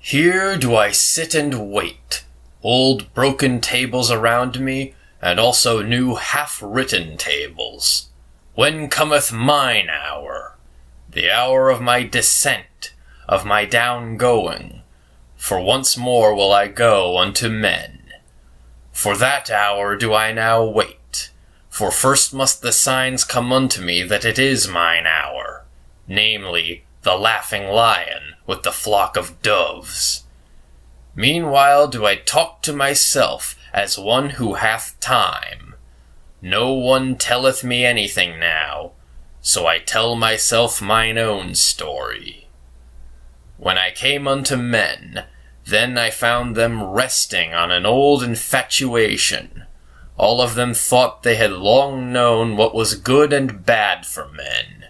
Here do I sit and wait, old broken tables around me, and also new half-written tables. When cometh mine hour, the hour of my descent, of my down-going? For once more will I go unto men. For that hour do I now wait, for first must the signs come unto me that it is mine hour, namely, the laughing lion with the flock of doves. Meanwhile do I talk to myself as one who hath time. No one telleth me anything now, so I tell myself mine own story. When I came unto men, then I found them resting on an old infatuation. All of them thought they had long known what was good and bad for men.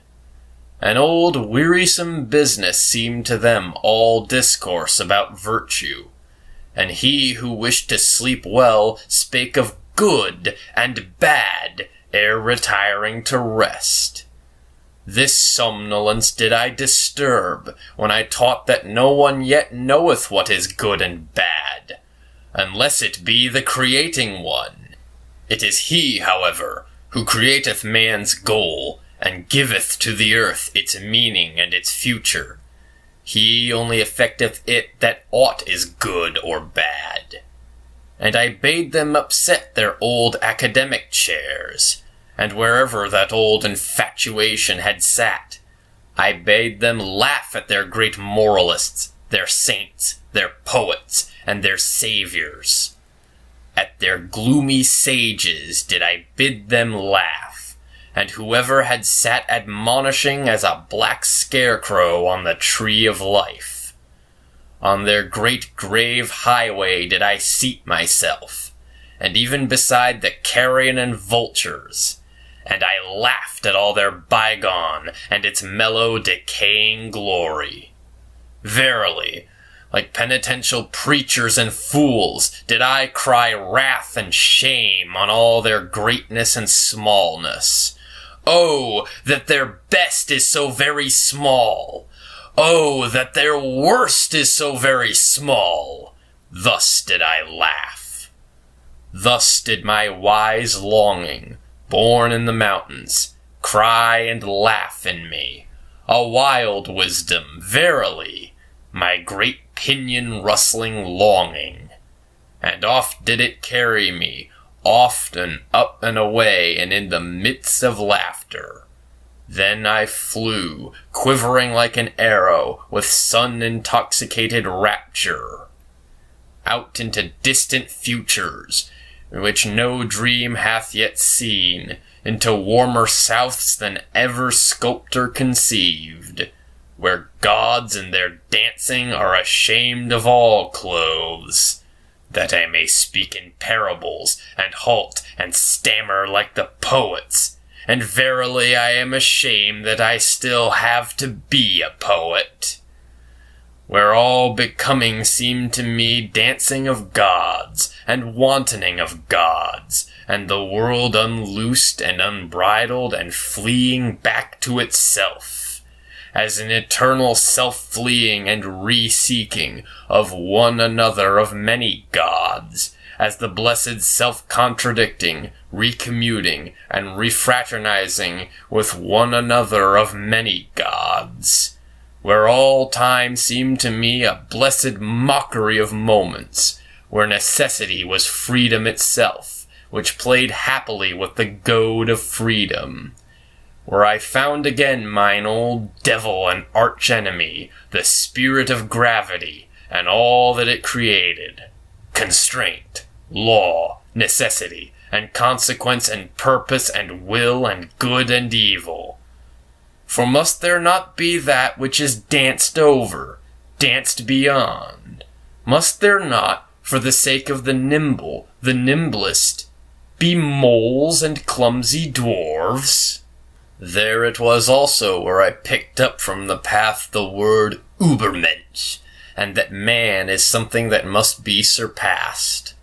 An old wearisome business seemed to them all discourse about virtue, and he who wished to sleep well spake of good and bad ere retiring to rest. This somnolence did I disturb when I taught that no one yet knoweth what is good and bad, unless it be the creating one. It is he, however, who createth man's goal, and giveth to the earth its meaning and its future. He only effecteth it that aught is good or bad. And I bade them upset their old academic chairs, and wherever that old infatuation had sat, I bade them laugh at their great moralists, their saints, their poets, and their saviors. At their gloomy sages did I bid them laugh, and whoever had sat admonishing as a black scarecrow on the tree of life. On their great grave highway did I seat myself, and even beside the carrion and vultures, and I laughed at all their bygone and its mellow decaying glory. Verily, like penitential preachers and fools, did I cry wrath and shame on all their greatness and smallness. Oh, that their best is so very small! Oh, that their worst is so very small! Thus did I laugh. Thus did my wise longing, born in the mountains, cry and laugh in me, a wild wisdom, verily, my great pinion-rustling longing. And oft did it carry me, oft and up and away, and in the midst of laughter. Then I flew, quivering like an arrow, with sun-intoxicated rapture, out into distant futures, which no dream hath yet seen, into warmer souths than ever sculptor conceived, where gods in their dancing are ashamed of all clothes, that I may speak in parables, and halt and stammer like the poets, and verily I am ashamed that I still have to be a poet, where all becoming seem to me dancing of gods, and wantoning of gods, and the world unloosed and unbridled and fleeing back to itself, as an eternal self-fleeing and re-seeking of one another of many gods, as the blessed self-contradicting, recommuting, and refraternizing with one another of many gods, where all time seemed to me a blessed mockery of moments, where necessity was freedom itself, which played happily with the goad of freedom, where I found again mine old devil and arch-enemy, the spirit of gravity, and all that it created, constraint, law, necessity, and consequence, and purpose, and will, and good and evil. For must there not be that which is danced over, danced beyond? Must there not, for the sake of the nimble, the nimblest, be moles and clumsy dwarves? There it was also where I picked up from the path the word Übermensch, and that man is something that must be surpassed,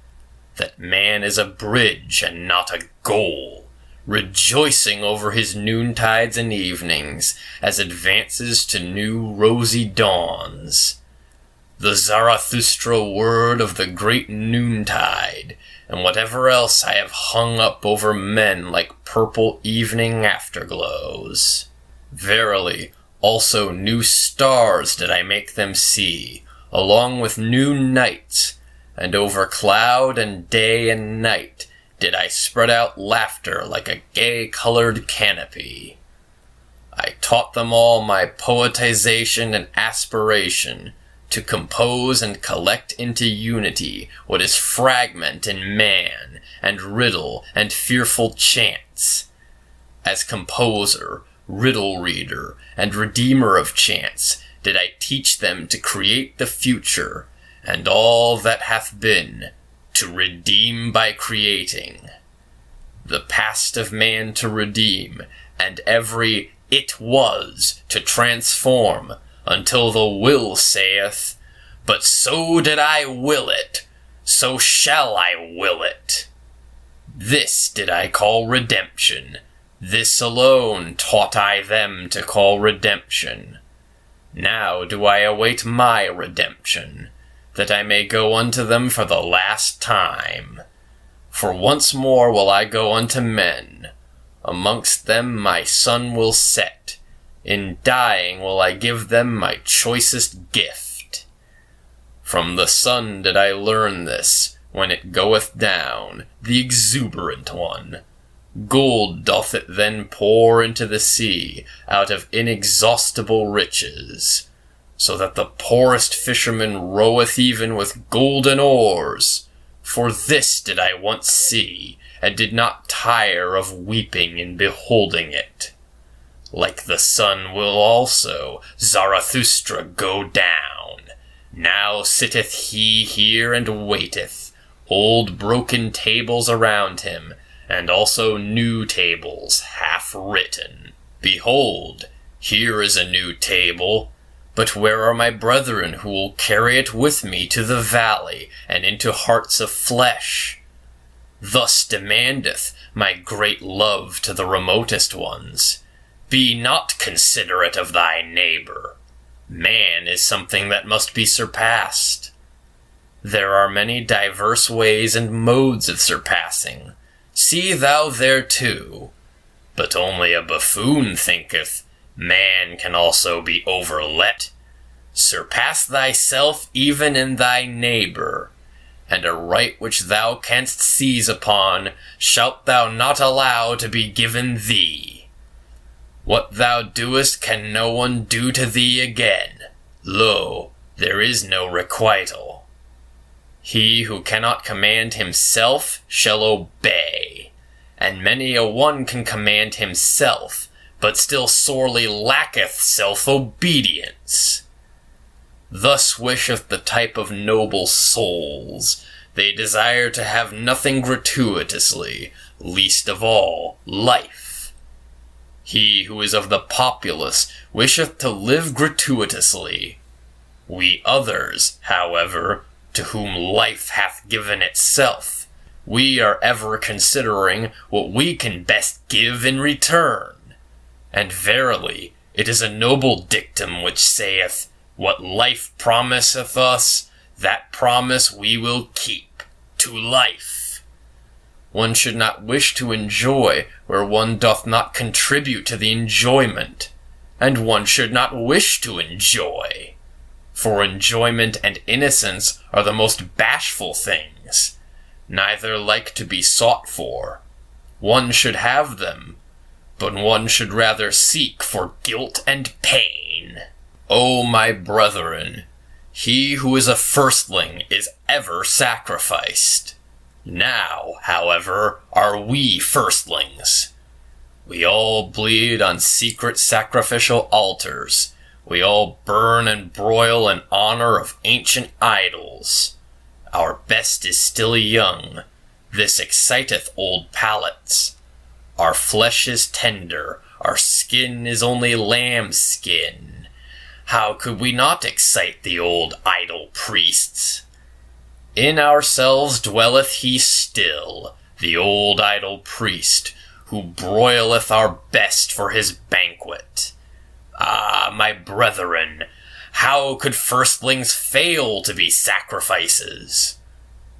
that man is a bridge and not a goal, rejoicing over his noontides and evenings as advances to new rosy dawns. the Zarathustra word of the great noontide, and whatever else I have hung up over men like purple evening afterglows. Verily, also new stars did I make them see, along with new nights, and over cloud and day and night did I spread out laughter like a gay-colored canopy. I taught them all my poetization and aspiration, to compose and collect into unity what is fragment in man, and riddle and fearful chance. As composer, riddle reader, and redeemer of chance, did I teach them to create the future, and all that hath been, to redeem by creating. The past of man to redeem, and every it was to transform, until the will saith, but so did I will it, so shall I will it. This did I call redemption, this alone taught I them to call redemption. Now do I await my redemption, that I may go unto them for the last time. For once more will I go unto men, amongst them my sun will set, in dying will I give them my choicest gift. From the sun did I learn this, when it goeth down, the exuberant one. Gold doth it then pour into the sea, out of inexhaustible riches, so that the poorest fisherman roweth even with golden oars. For this did I once see, and did not tire of weeping in beholding it. Like the sun will also Zarathustra go down. Now sitteth he here and waiteth, old broken tables around him, and also new tables half written. Behold, here is a new table, but where are my brethren who will carry it with me to the valley and into hearts of flesh? Thus demandeth my great love to the remotest ones. Be not considerate of thy neighbor. Man is something that must be surpassed. There are many diverse ways and modes of surpassing. See thou thereto. But only a buffoon thinketh, man can also be overlet. Surpass thyself even in thy neighbor, and a right which thou canst seize upon shalt thou not allow to be given thee. What thou doest can no one do to thee again. Lo, there is no requital. He who cannot command himself shall obey, and many a one can command himself, but still sorely lacketh self-obedience. Thus wisheth the type of noble souls. They desire to have nothing gratuitously, least of all life. He who is of the populace wisheth to live gratuitously. We others, however, to whom life hath given itself, we are ever considering what we can best give in return. And verily, it is a noble dictum which saith, what life promiseth us, that promise we will keep, to life. One should not wish to enjoy where one doth not contribute to the enjoyment, and one should not wish to enjoy. For enjoyment and innocence are the most bashful things, neither like to be sought for. One should have them, but one should rather seek for guilt and pain. O my brethren, he who is a firstling is ever sacrificed. Now, however, are we firstlings. We all bleed on secret sacrificial altars. We all burn and broil in honor of ancient idols. Our best is still young. This exciteth old palates. Our flesh is tender. Our skin is only lamb's skin. How could we not excite the old idol priests? In ourselves dwelleth he still, the old idol priest, who broileth our best for his banquet. Ah, my brethren, how could firstlings fail to be sacrifices?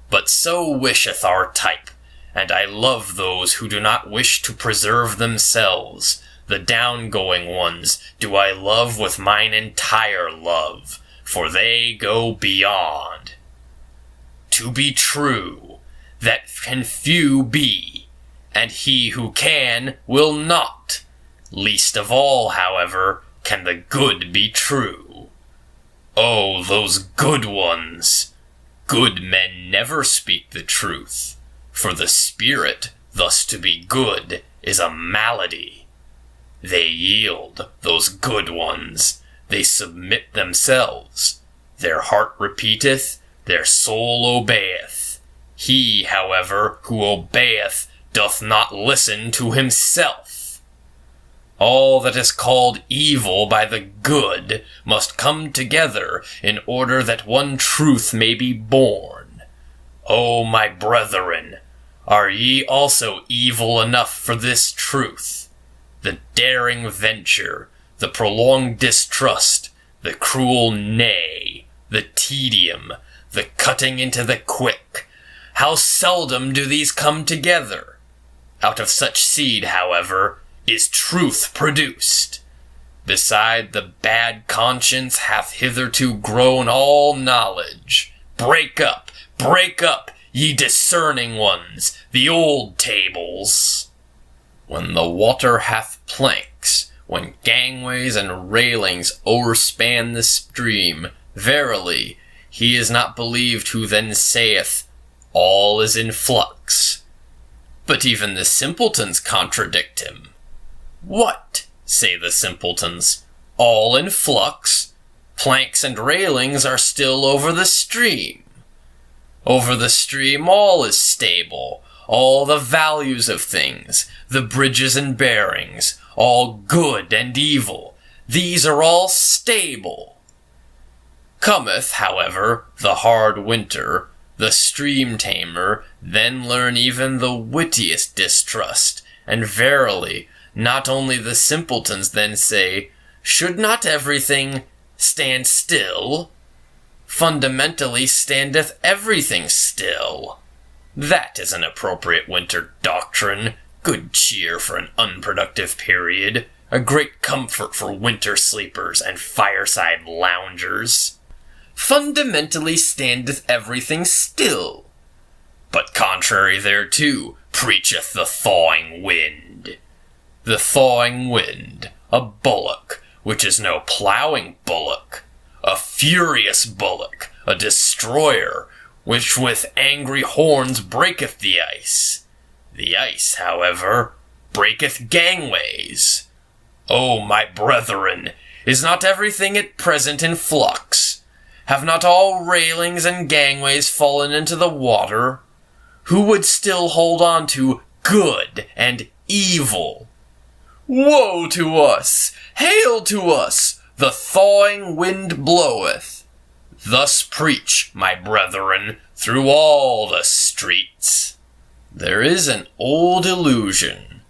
But so wisheth our type, and I love those who do not wish to preserve themselves. The down-going ones do I love with mine entire love, for they go beyond. To be true, that can few be, and he who can will not. Least of all, however, can the good be true. Oh, those good ones! Good men never speak the truth, for the spirit, thus to be good, is a malady. They yield, those good ones, they submit themselves. Their heart repeateth, their soul obeyeth. He, however, who obeyeth, doth not listen to himself. All that is called evil by the good must come together in order that one truth may be born. O my brethren, are ye also evil enough for this truth? The daring venture, the prolonged distrust, the cruel nay, the tedium, the cutting into the quick. How seldom do these come together? Out of such seed, however, is truth produced. Beside the bad conscience hath hitherto grown all knowledge. Break up, ye discerning ones, the old tables. When the water hath planks, when gangways and railings o'erspan the stream, verily, he is not believed who then saith, all is in flux. But even the simpletons contradict him. What, say the simpletons, all in flux? Planks and railings are still over the stream. Over the stream all is stable, all the values of things, the bridges and bearings, all good and evil, these are all stable. Cometh, however, the hard winter, the stream tamer, then learn even the wittiest distrust, and verily, not only the simpletons then say, should not everything stand still? Fundamentally standeth everything still. That is an appropriate winter doctrine, good cheer for an unproductive period, a great comfort for winter sleepers and fireside loungers. Fundamentally standeth everything still. But contrary thereto, preacheth the thawing wind. The thawing wind, a bullock, which is no ploughing bullock, a furious bullock, a destroyer, which with angry horns breaketh the ice. The ice, however, breaketh gangways. O my brethren, is not everything at present in flux? Have not all railings and gangways fallen into the water? Who would still hold on to good and evil? Woe to us! Hail to us! The thawing wind bloweth. Thus preach, my brethren, through all the streets. There is an old illusion.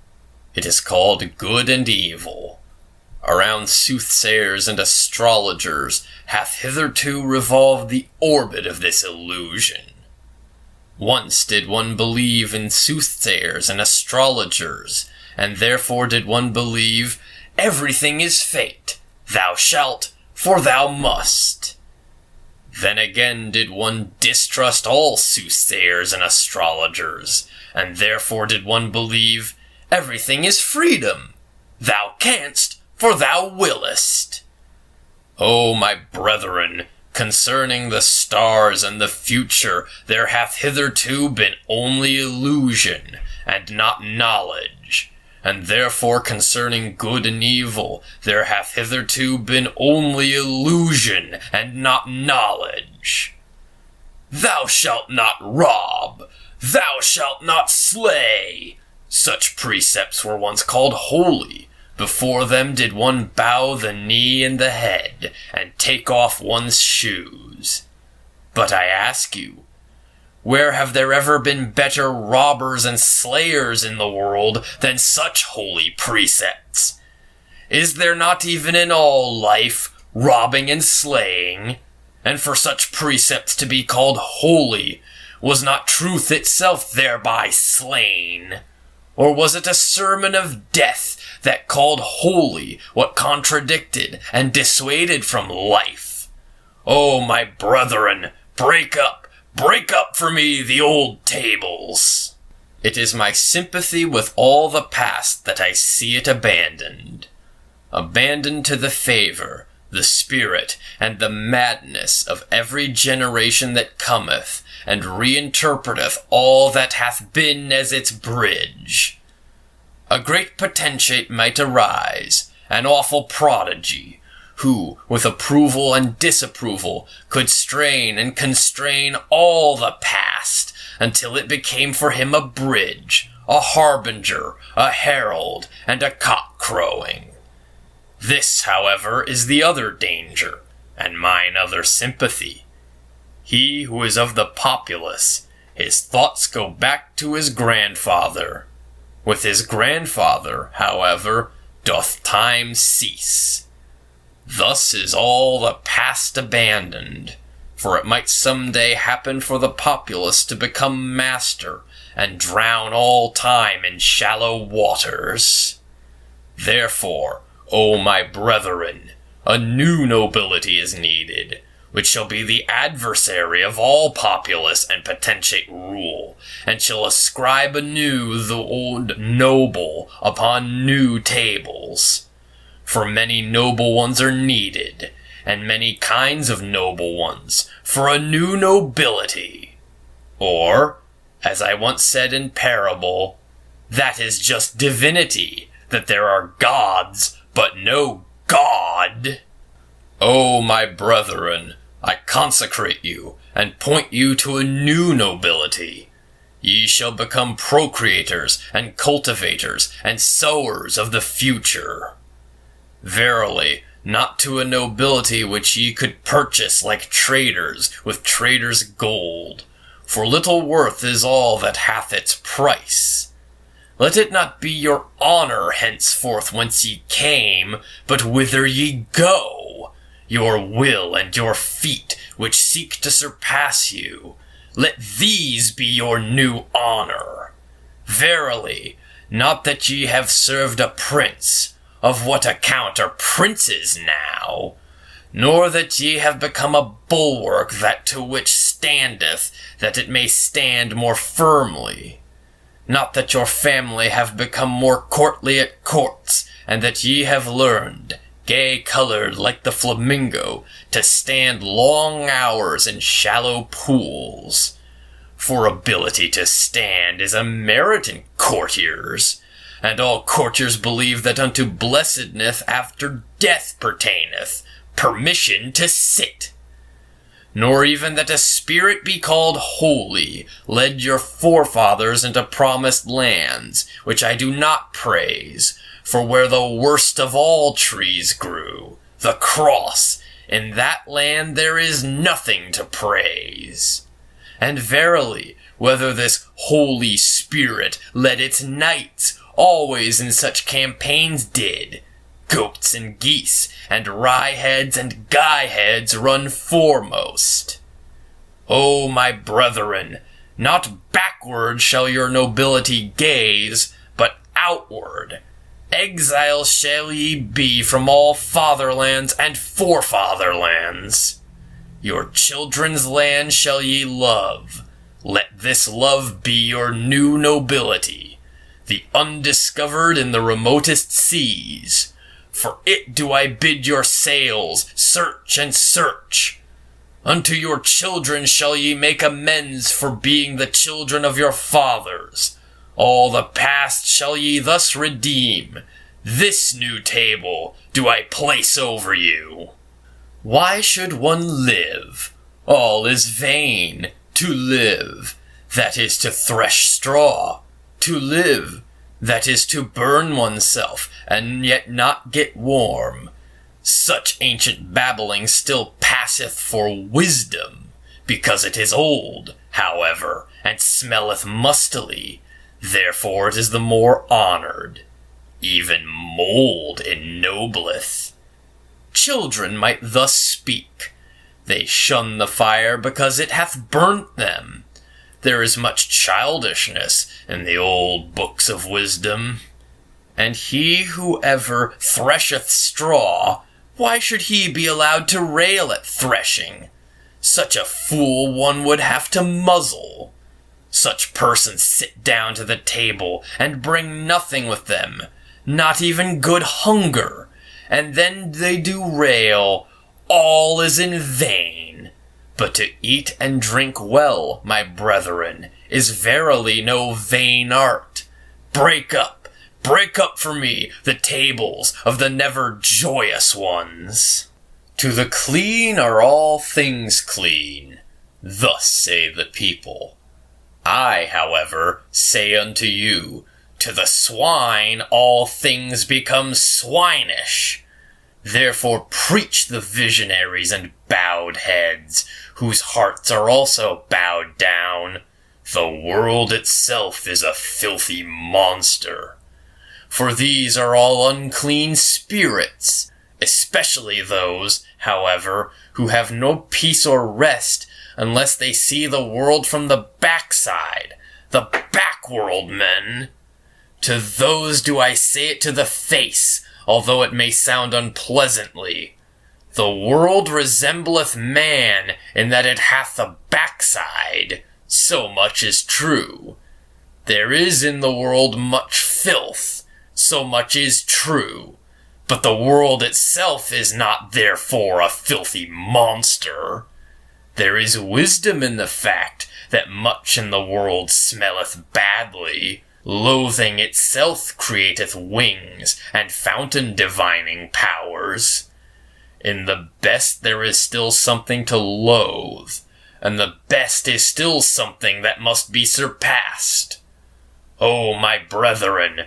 It is called good and evil. Around soothsayers and astrologers hath hitherto revolved the orbit of this illusion. Once did one believe in soothsayers and astrologers, and therefore did one believe, everything is fate, thou shalt, for thou must. Then again did one distrust all soothsayers and astrologers, and therefore did one believe, everything is freedom, thou canst, for thou willest. O my brethren, concerning the stars and the future, there hath hitherto been only illusion, and not knowledge. And therefore concerning good and evil, there hath hitherto been only illusion, and not knowledge. Thou shalt not rob, thou shalt not slay. Such precepts were once called holy. Before them did one bow the knee and the head, and take off one's shoes. But I ask you, where have there ever been better robbers and slayers in the world than such holy precepts? Is there not even in all life robbing and slaying, and for such precepts to be called holy, was not truth itself thereby slain? Or was it a sermon of death that called holy what contradicted and dissuaded from life? O my brethren, break up for me the old tables. It is my sympathy with all the past that I see it abandoned to the favor, the spirit, and the madness of every generation that cometh, and reinterpreteth all that hath been as its bridge. A great potentate might arise, an awful prodigy, who, with approval and disapproval, could strain and constrain all the past, until it became for him a bridge, a harbinger, a herald, and a cock crowing. This, however, is the other danger, and mine other sympathy. He who is of the populace, his thoughts go back to his grandfather. With his grandfather, however, doth time cease. Thus is all the past abandoned, for it might some day happen for the populace to become master, and drown all time in shallow waters. Therefore, O my brethren, a new nobility is needed, which shall be the adversary of all populace and potentate rule, and shall ascribe anew the old noble upon new tables. For many noble ones are needed, and many kinds of noble ones, for a new nobility. Or, as I once said in parable, that is just divinity, that there are gods, but no God. O my brethren, I consecrate you, and point you to a new nobility. Ye shall become procreators, and cultivators, and sowers of the future. Verily, not to a nobility which ye could purchase like traders with traders' gold, for little worth is all that hath its price. Let it not be your honor henceforth whence ye came, but whither ye go, your will and your feet which seek to surpass you. Let these be your new honor. Verily, not that ye have served a prince, of what account are princes now? Nor that ye have become a bulwark that to which standeth, that it may stand more firmly. Not that your family have become more courtly at courts, and that ye have learned, gay-colored like the flamingo, to stand long hours in shallow pools. For ability to stand is a merit in courtiers, and all courtiers believe that unto blessedness after death pertaineth permission to sit. Nor even that a spirit be called holy led your forefathers into promised lands, which I do not praise, for where the worst of all trees grew, the cross, in that land there is nothing to praise. And verily, whether this Holy Spirit led its knights always in such campaigns did, goats and geese, and rye-heads and guy-heads run foremost. O my brethren, not backward shall your nobility gaze, but outward. Exiles shall ye be from all fatherlands and forefatherlands. Your children's land shall ye love. Let this love be your new nobility, the undiscovered in the remotest seas. For it do I bid your sails search and search. Unto your children shall ye make amends for being the children of your fathers. All the past shall ye thus redeem. This new table do I place over you. Why should one live? All is vain. To live, that is to thresh straw. To live, that is to burn oneself, and yet not get warm. Such ancient babbling still passeth for wisdom, because it is old, however, and smelleth mustily. Therefore it is the more honored. Even mold ennobleth. children might thus speak. They shun the fire because it hath burnt them. There is much childishness in the old books of wisdom. And he who ever thresheth straw, why should he be allowed to rail at threshing? Such a fool one would have to muzzle. Such persons sit down to the table and bring nothing with them, not even good hunger, and then they do rail, all is in vain. But to eat and drink well, my brethren, is verily no vain art. Break up for me the tables of the never joyous ones. To the clean are all things clean, thus say the people. I, however, say unto you, to the swine all things become swinish. Therefore preach the visionaries and bowed heads, whose hearts are also bowed down. The world itself is a filthy monster. For these are all unclean spirits, especially those, however, who have no peace or rest unless they see the world from the backside, the backworld men. To those do I say it to the face, although it may sound unpleasantly. The world resembleth man in that it hath a backside, so much is true. There is in the world much filth, so much is true. But the world itself is not therefore a filthy monster. There is wisdom in the fact that much in the world smelleth badly. Loathing itself createth wings and fountain divining powers. In the best there is still something to loathe, and the best is still something that must be surpassed. O my brethren,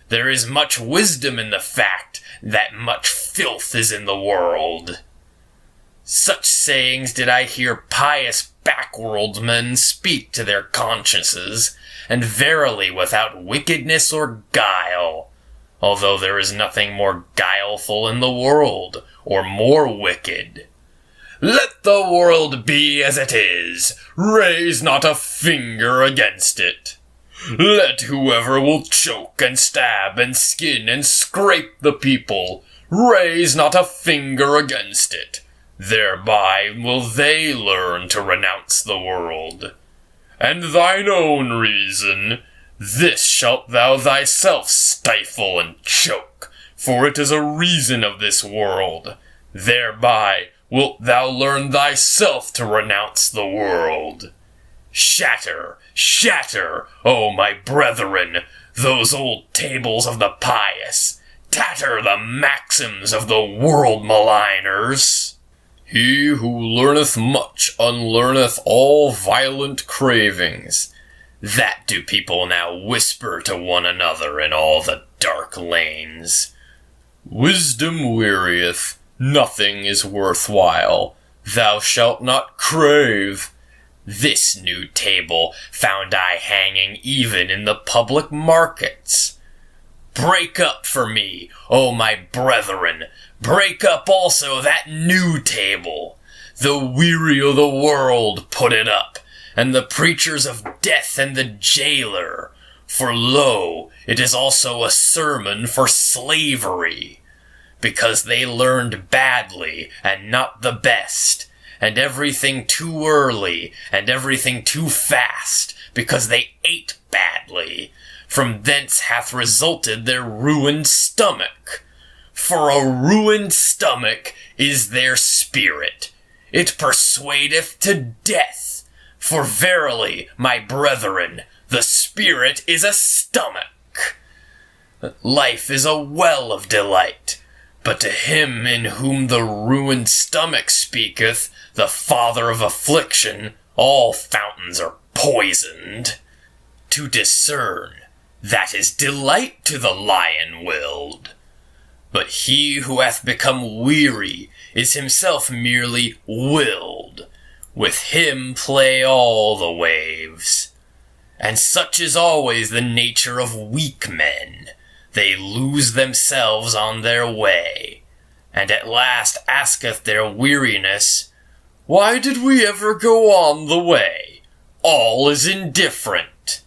there is much wisdom in the fact that much filth is in the world. Such sayings did I hear pious backworldsmen speak to their consciences, and verily without wickedness or guile, although there is nothing more guileful in the world, or more wicked. Let the world be as it is, raise not a finger against it. Let whoever will choke and stab and skin and scrape the people, raise not a finger against it. Thereby will they learn to renounce the world. And thine own reason, this shalt thou thyself stifle and choke, for it is a reason of this world. Thereby wilt thou learn thyself to renounce the world. Shatter, shatter, O my brethren, those old tables of the pious. Tatter the maxims of the world maligners. He who learneth much unlearneth all violent cravings. That do people now whisper to one another in all the dark lanes. Wisdom wearieth, nothing is worthwhile. Thou shalt not crave. This new table found I hanging even in the public markets. Break up for me, O my brethren, break up also that new table. The weary o' the world put it up, and the preachers of death and the jailer. For lo, it is also a sermon for slavery, because they learned badly and not the best, and everything too early and everything too fast, because they ate badly. From thence hath resulted their ruined stomach. For a ruined stomach is their spirit. It persuadeth to death. For verily, my brethren, the spirit is a stomach. Life is a well of delight, but to him in whom the ruined stomach speaketh, the father of affliction, all fountains are poisoned. To discern, that is delight to the lion-willed. But he who hath become weary is himself merely willed. With him play all the waves. And such is always the nature of weak men. They lose themselves on their way. and at last asketh their weariness, Why did we ever go on the way? All is indifferent.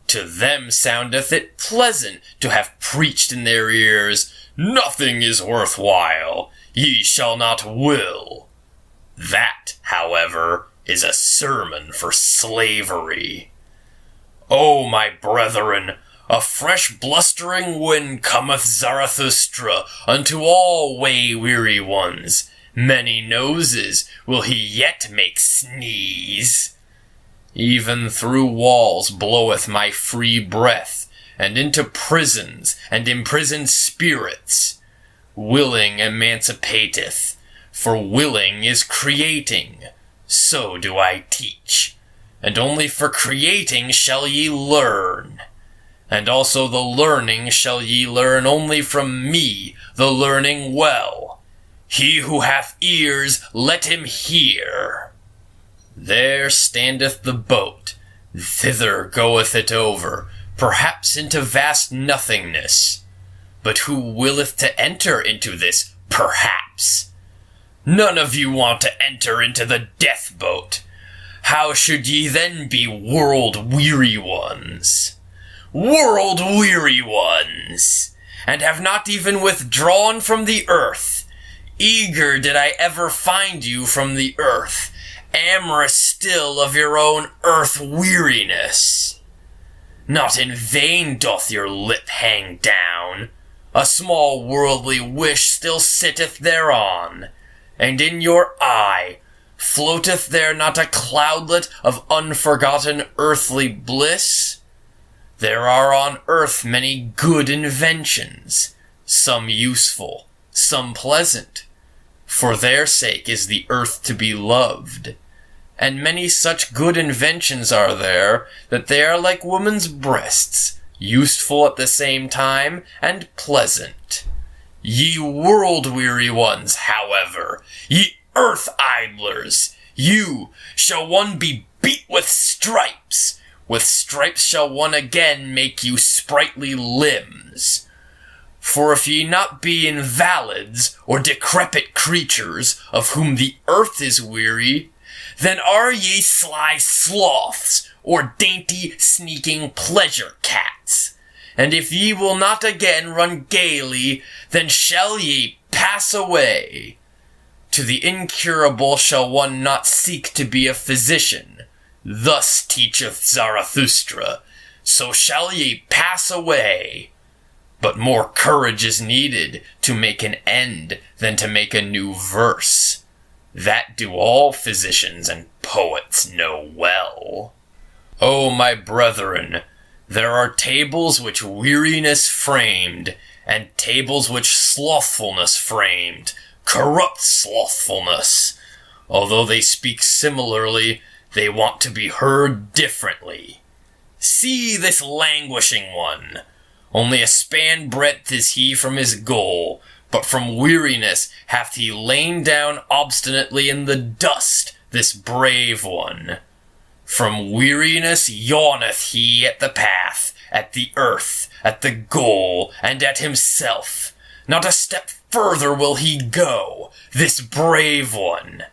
To them soundeth it pleasant to have preached in their ears, Nothing is worthwhile, ye shall not will. That, however, is a sermon for slavery. O my brethren, a fresh blustering wind cometh Zarathustra unto all way-weary ones. Many noses will he yet make sneeze. Even through walls bloweth my free breath, and into prisons and imprisoned spirits. Willing emancipateth, for willing is creating. So do I teach, and only for creating shall ye learn. And also the learning shall ye learn only from me, the learning well. He who hath ears, let him hear. There standeth the boat, thither goeth it over, perhaps into vast nothingness. But who willeth to enter into this perhaps? None of you want to enter into the death boat. How should ye then be world-weary ones? World-weary ones, and have not even withdrawn from the earth. Eager did I ever find you from the earth, amorous still of your own earth-weariness. Not in vain doth your lip hang down. A small worldly wish still sitteth thereon, and in your eye floateth there not a cloudlet of unforgotten earthly bliss? There are on earth many good inventions, some useful, some pleasant. For their sake is the earth to be loved. And many such good inventions are there, that they are like woman's breasts, useful at the same time, and pleasant. Ye world-weary ones, however, ye earth-idlers, you shall one be beat with stripes. With stripes shall one again make you sprightly limbs. For if ye not be invalids, or decrepit creatures, of whom the earth is weary, then are ye sly sloths, or dainty, sneaking pleasure cats. And if ye will not again run gaily, then shall ye pass away. To the incurable shall one not seek to be a physician. Thus teacheth Zarathustra, so shall ye pass away. But more courage is needed to make an end than to make a new verse. That do all physicians and poets know well. O my brethren, there are tables which weariness framed, and tables which slothfulness framed, corrupt slothfulness. Although they speak similarly, they want to be heard differently. See this languishing one. Only a span breadth is he from his goal, but from weariness hath he lain down obstinately in the dust, this brave one. From weariness yawneth he at the path, at the earth, at the goal, and at himself. Not a step further will he go, this brave one.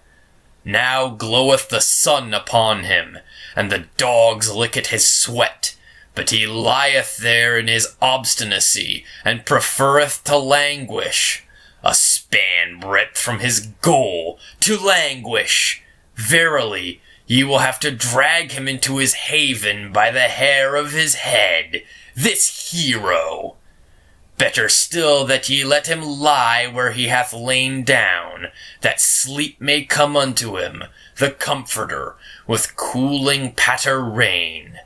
Now gloweth the sun upon him, and the dogs lick at his sweat, but he lieth there in his obstinacy, and preferreth to languish. A span breadth from his goal, to languish. Verily, ye will have to drag him into his haven by the hair of his head, this hero. Better still that ye let him lie where he hath lain down, that sleep may come unto him, the comforter, with cooling patter rain.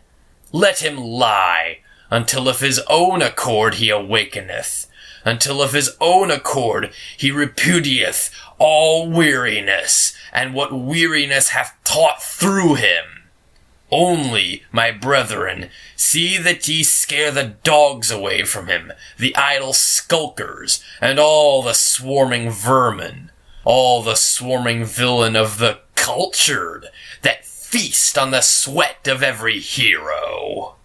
Let him lie, until of his own accord he awakeneth, until of his own accord he repudieth all weariness, and what weariness hath taught through him. Only, my brethren, see that ye scare the dogs away from him, the idle skulkers, and all the swarming vermin, all the swarming villain of the cultured, that feast on the sweat of every hero.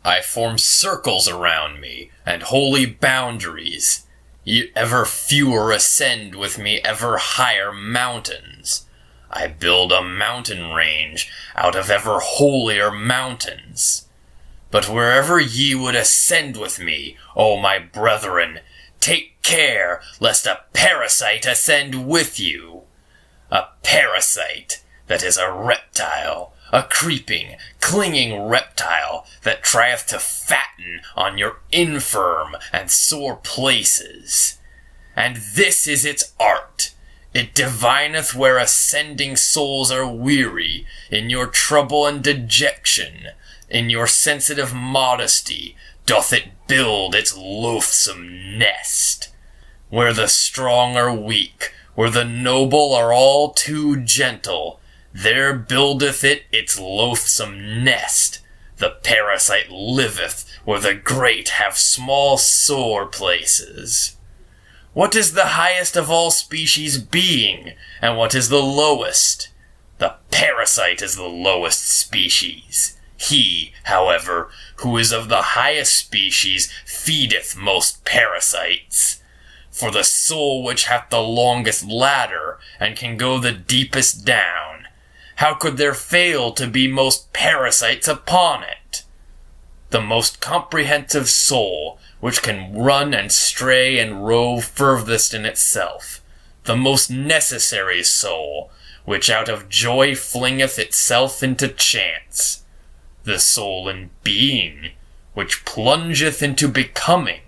I form circles around me, and holy boundaries. Ever fewer ascend with me ever higher mountains. I build a mountain range out of ever holier mountains. But wherever ye would ascend with me, O my brethren, take care lest a parasite ascend with you. A parasite that is a reptile, a creeping, clinging reptile that trieth to fatten on your infirm and sore places. And this is its art. It divineth where ascending souls are weary, in your trouble and dejection, in your sensitive modesty, doth it build its loathsome nest. Where the strong are weak, where the noble are all too gentle, there buildeth it its loathsome nest. The parasite liveth where the great have small sore places. What is the highest of all species being, and what is the lowest? The parasite is the lowest species. He, however, who is of the highest species, feedeth most parasites. For the soul which hath the longest ladder, and can go the deepest down, how could there fail to be most parasites upon it? The most comprehensive soul, which can run and stray and rove furthest in itself, the most necessary soul, which out of joy flingeth itself into chance, the soul in being, which plungeth into becoming,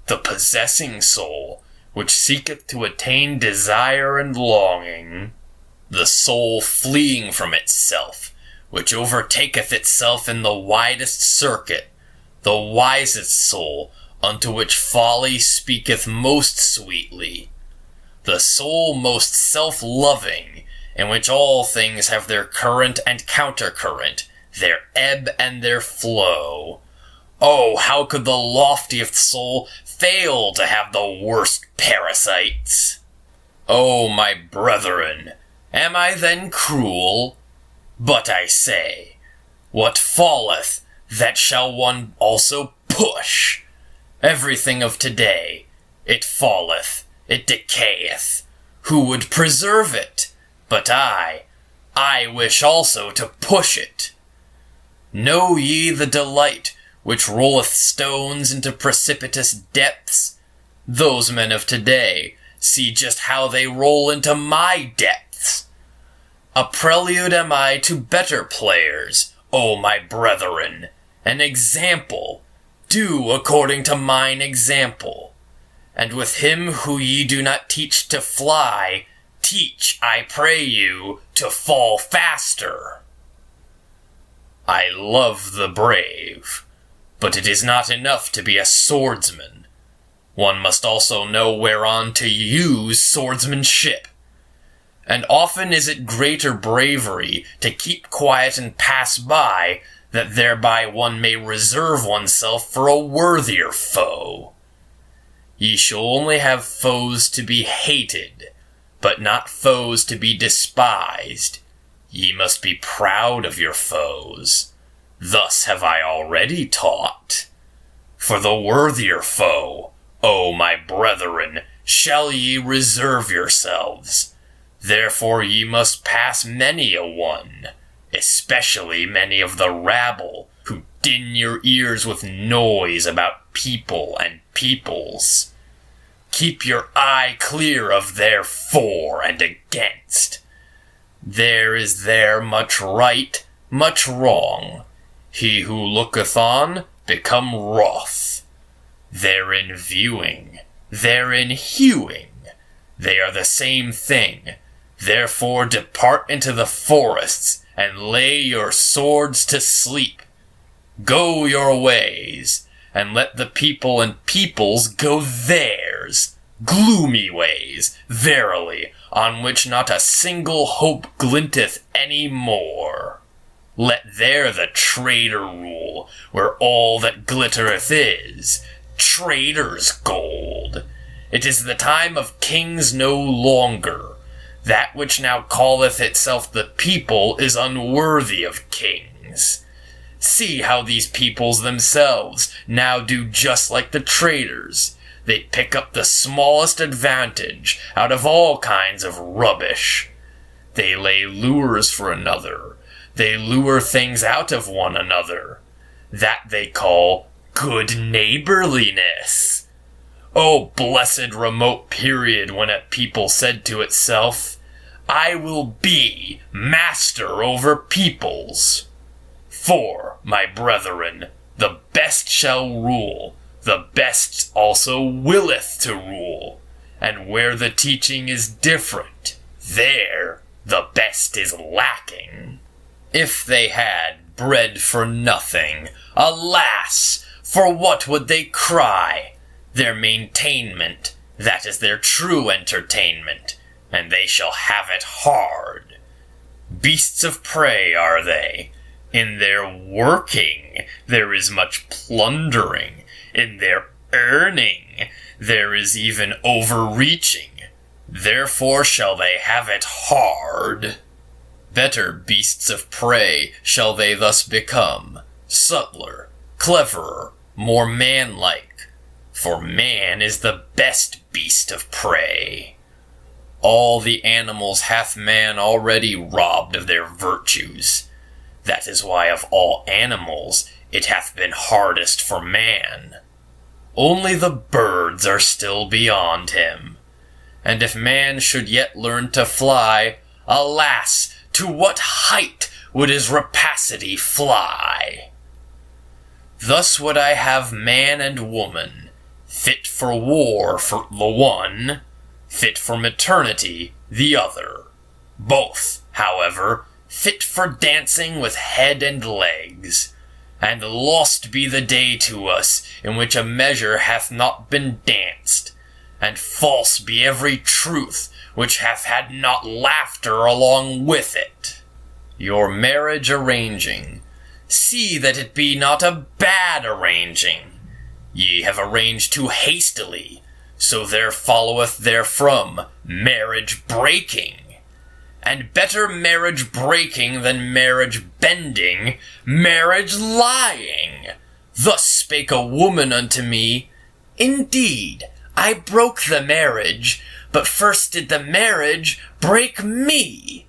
the possessing soul, which seeketh to attain desire and longing, the soul fleeing from itself, which overtaketh itself in the widest circuit, the wisest soul, unto which folly speaketh most sweetly, the soul most self-loving, in which all things have their current and countercurrent, their ebb and their flow. Oh, how could the loftiest soul fail to have the worst parasites? Oh, my brethren, am I then cruel? But I say, what falleth, that shall one also push. Everything of today, it falleth, it decayeth. Who would preserve it? But I wish also to push it. Know ye the delight which rolleth stones into precipitous depths? Those men of today, see just how they roll into my depths. A prelude am I to better players, O my brethren, an example. Do according to mine example. And with him who ye do not teach to fly, teach, I pray you, to fall faster. I love the brave, but it is not enough to be a swordsman. One must also know whereon to use swordsmanship. And often is it greater bravery to keep quiet and pass by, that thereby one may reserve oneself for a worthier foe. Ye shall only have foes to be hated, but not foes to be despised. Ye must be proud of your foes. Thus have I already taught. For the worthier foe, O my brethren, shall ye reserve yourselves. Therefore ye must pass many a one, especially many of the rabble, who din your ears with noise about people and peoples. Keep your eye clear of their for and against. There is there much right, much wrong. He who looketh on become wroth. Therein viewing, therein hewing, they are the same thing. Therefore depart into the forests, and lay your swords to sleep. Go your ways, and let the people and peoples go theirs. Gloomy ways, verily, on which not a single hope glinteth any more. Let there the traitor rule, where all that glittereth is traitors' gold. It is the time of kings no longer. That which now calleth itself the people is unworthy of kings. See how these peoples themselves now do just like the traitors. They pick up the smallest advantage out of all kinds of rubbish. They lay lures for another. They lure things out of one another. That they call good neighborliness. Oh, blessed remote period when a people said to itself, I will be master over peoples. For, my brethren, the best shall rule, the best also willeth to rule, and where the teaching is different, there the best is lacking. If they had bread for nothing, alas, for what would they cry? Their maintainment, that is their true entertainment, and they shall have it hard. Beasts of prey are they. In their working there is much plundering. In their earning there is even overreaching. Therefore shall they have it hard. Better beasts of prey shall they thus become, subtler, cleverer, more manlike. For man is the best beast of prey. All the animals hath man already robbed of their virtues. That is why of all animals it hath been hardest for man. Only the birds are still beyond him. And if man should yet learn to fly, alas, to what height would his rapacity fly? Thus would I have man and woman, fit for war for the one, fit for maternity the other. Both, however, fit for dancing with head and legs. And lost be the day to us in which a measure hath not been danced, and false be every truth which hath had not laughter along with it. Your marriage arranging, see that it be not a bad arranging. Ye have arranged too hastily, so there followeth therefrom marriage breaking. And better marriage breaking than marriage bending, marriage lying. Thus spake a woman unto me, Indeed, I broke the marriage, but first did the marriage break me.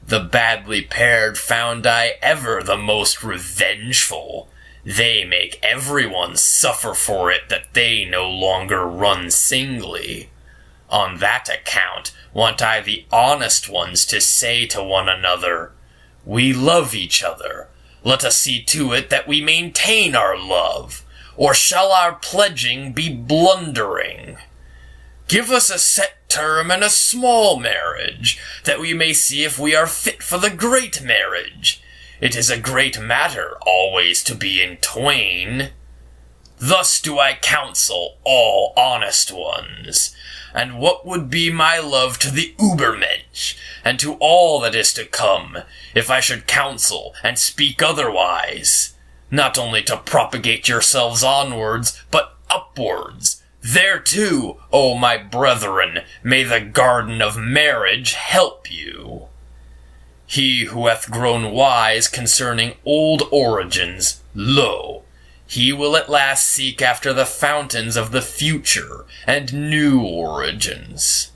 The badly paired found I ever the most revengeful. They make everyone suffer for it that they no longer run singly. On that account want I the honest ones to say to one another, We love each other. Let us see to it that we maintain our love, or shall our pledging be blundering? Give us a set term and a small marriage, that we may see if we are fit for the great marriage. It is a great matter always to be in twain. Thus do I counsel all honest ones. And what would be my love to the Ubermensch, and to all that is to come, if I should counsel and speak otherwise? Not only to propagate yourselves onwards, but upwards. Thereto, O my brethren, may the garden of marriage help you. He who hath grown wise concerning old origins, lo, he will at last seek after the fountains of the future and new origins.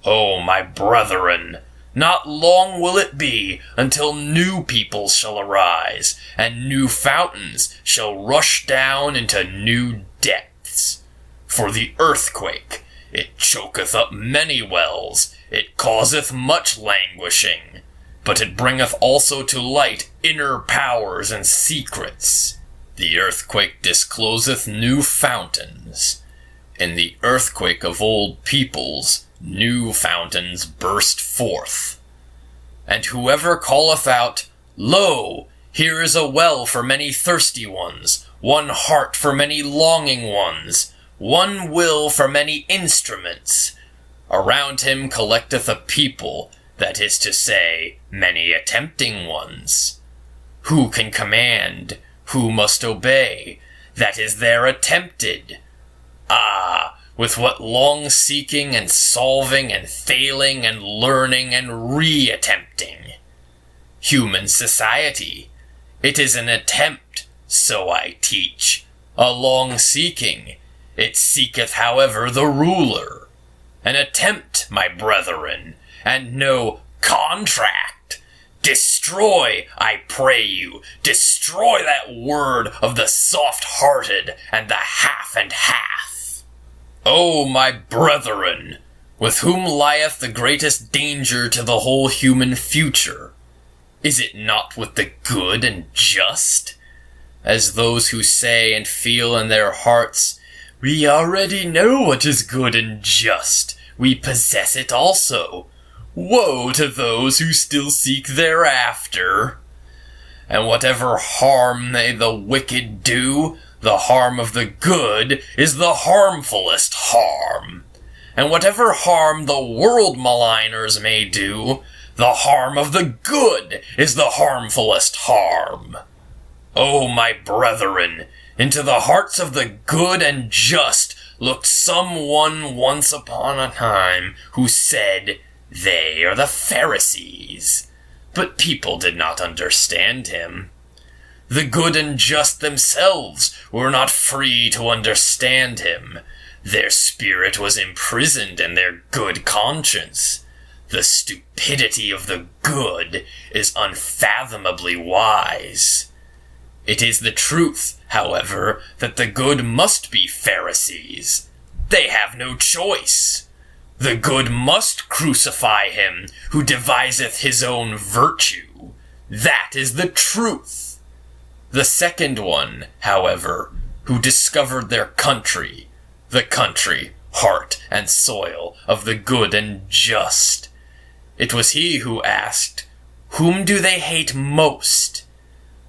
O my brethren, not long will it be until new peoples shall arise, and new fountains shall rush down into new depths. For the earthquake, it choketh up many wells, it causeth much languishing, but it bringeth also to light inner powers and secrets. The earthquake discloseth new fountains. In the earthquake of old peoples, new fountains burst forth. And whoever calleth out, Lo, here is a well for many thirsty ones, one heart for many longing ones, one will for many instruments. Around him collecteth a people, that is to say, many attempting ones. Who can command? Who must obey? That is there attempted. Ah, with what long seeking and solving and failing and learning and re-attempting. Human society. It is an attempt, so I teach. A long seeking. It seeketh, however, the ruler. An attempt, my brethren, and no contract. Destroy, I pray you, destroy that word of the soft-hearted and the half and half. O my brethren, with whom lieth the greatest danger to the whole human future? Is it not with the good and just? As those who say and feel in their hearts, we already know what is good and just, we possess it also. Woe to those who still seek thereafter. And whatever harm they the wicked do, the harm of the good is the harmfulest harm. And whatever harm the world maligners may do, the harm of the good is the harmfulest harm. O my brethren, into the hearts of the good and just looked someone once upon a time who said, they are the Pharisees. But people did not understand him. The good and just themselves were not free to understand him. Their spirit was imprisoned in their good conscience. The stupidity of the good is unfathomably wise. It is the truth, however, that the good must be Pharisees. They have no choice. The good must crucify him who deviseth his own virtue. That is the truth. The second one, however, who discovered their country, the country, heart, and soil of the good and just. It was he who asked, whom do they hate most?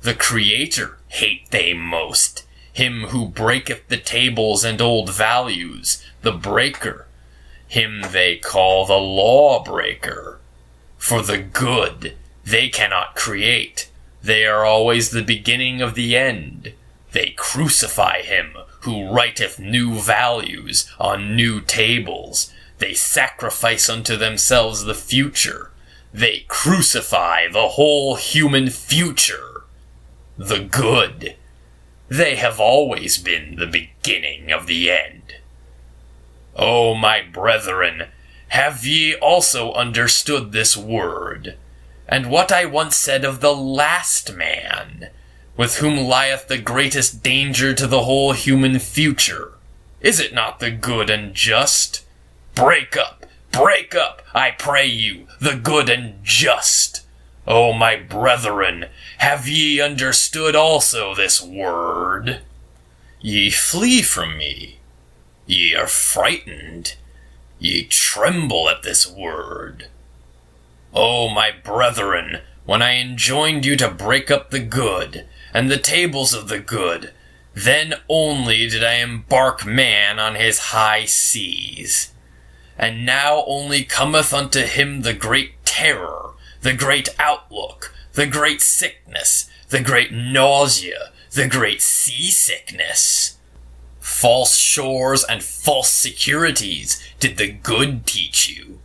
The Creator hate they most, him who breaketh the tables and old values, the breaker. Him they call the lawbreaker. For the good they cannot create. They are always the beginning of the end. They crucify him who writeth new values on new tables. They sacrifice unto themselves the future. They crucify the whole human future. The good. They have always been the beginning of the end. O my brethren, have ye also understood this word? And what I once said of the last man, with whom lieth the greatest danger to the whole human future? Is it not the good and just? Break up, I pray you, the good and just. O my brethren, have ye understood also this word? Ye flee from me. Ye are frightened. Ye tremble at this word. O my brethren, when I enjoined you to break up the good, and the tables of the good, then only did I embark man on his high seas. And now only cometh unto him the great terror, the great outlook, the great sickness, the great nausea, the great seasickness. False shores and false securities did the good teach you.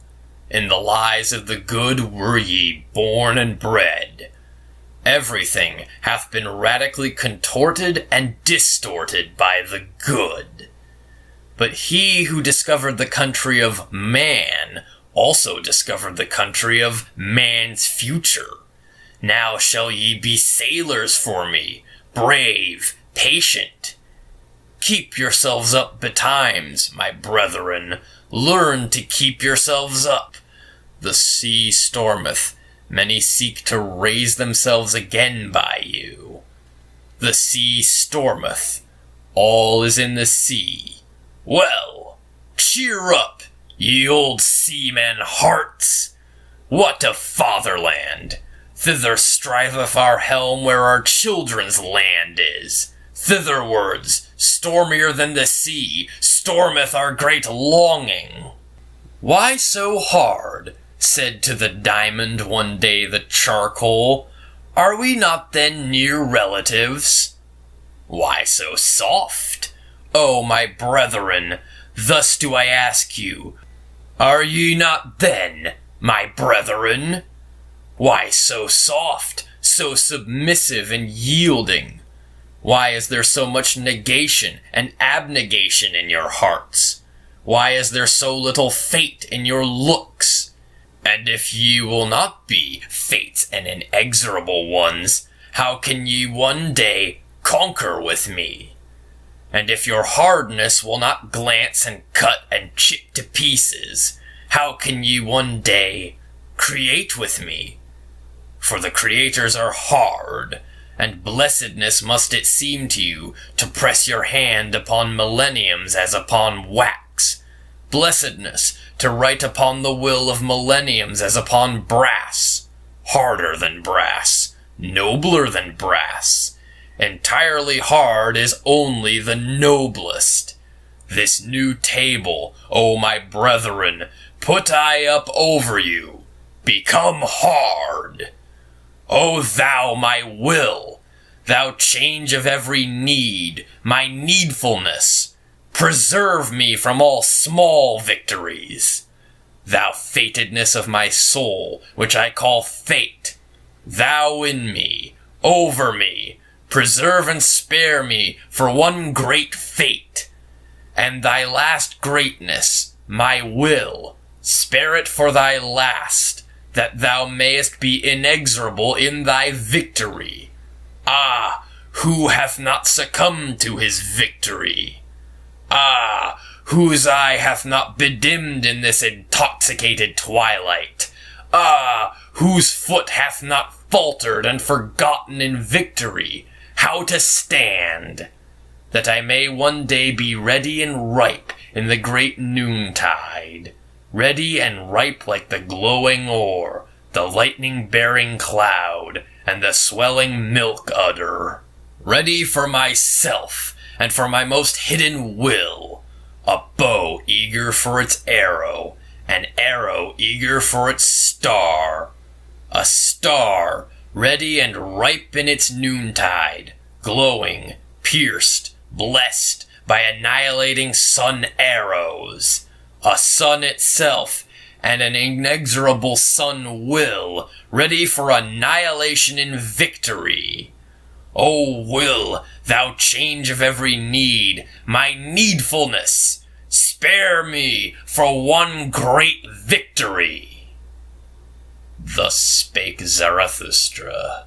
In the lies of the good were ye born and bred. Everything hath been radically contorted and distorted by the good. But he who discovered the country of man also discovered the country of man's future. Now shall ye be sailors for me, brave, patient. Keep yourselves up betimes, my brethren. Learn to keep yourselves up. The sea stormeth. Many seek to raise themselves again by you. The sea stormeth. All is in the sea. Well, cheer up, ye old seamen hearts. What of fatherland? Thither striveth our helm where our children's land is. Thitherwards, stormier than the sea, stormeth our great longing. Why so hard? Said to the diamond one day the charcoal. Are we not then near relatives? Why so soft? O my brethren, thus do I ask you, are ye not then my brethren? Why so soft, so submissive and yielding? Why is there so much negation and abnegation in your hearts? Why is there so little fate in your looks? And if ye will not be fates and inexorable ones, how can ye one day conquer with me? And if your hardness will not glance and cut and chip to pieces, how can ye one day create with me? For the creators are hard, and blessedness must it seem to you to press your hand upon millenniums as upon wax, blessedness to write upon the will of millenniums as upon brass, harder than brass, nobler than brass. Entirely hard is only the noblest. This new table, O my brethren, put I up over you. Become hard. O thou my will, thou change of every need, my needfulness, preserve me from all small victories. Thou fatedness of my soul, which I call fate, thou in me, over me, preserve and spare me for one great fate. And thy last greatness, my will, spare it for thy last, that thou mayest be inexorable in thy victory. Ah, who hath not succumbed to his victory? Ah, whose eye hath not bedimmed in this intoxicated twilight? Ah, whose foot hath not faltered and forgotten in victory how to stand, that I may one day be ready and ripe in the great noontide, ready and ripe like the glowing ore, the lightning-bearing cloud, and the swelling milk udder, ready for myself and for my most hidden will, a bow eager for its arrow, an arrow eager for its star, a star ready and ripe in its noontide, glowing, pierced, blessed by annihilating sun arrows, a sun itself, and an inexorable sun will, ready for annihilation in victory. O will, thou change of every need, my needfulness, spare me for one great victory. Thus spake Zarathustra.